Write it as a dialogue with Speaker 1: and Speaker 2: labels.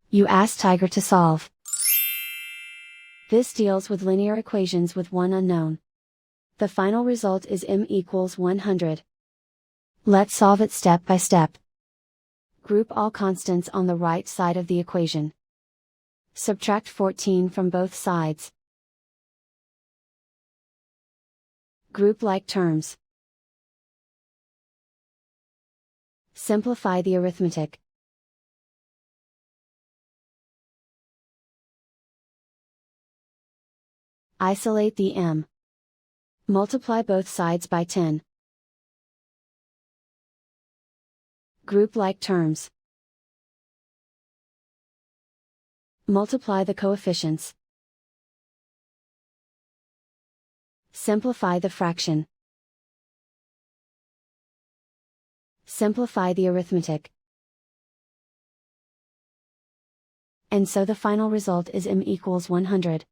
Speaker 1: You ask Tiger to solve. This deals with linear equations with one unknown. The final result is m equals 100. Let's solve it step by step. Group all constants on the right side of the equation. Subtract 14 from both sides. Group like terms. Simplify the arithmetic. Isolate the m. Multiply both sides by 10. Group like terms. Multiply the coefficients. Simplify the fraction. Simplify the arithmetic. And so the final result is m equals 100.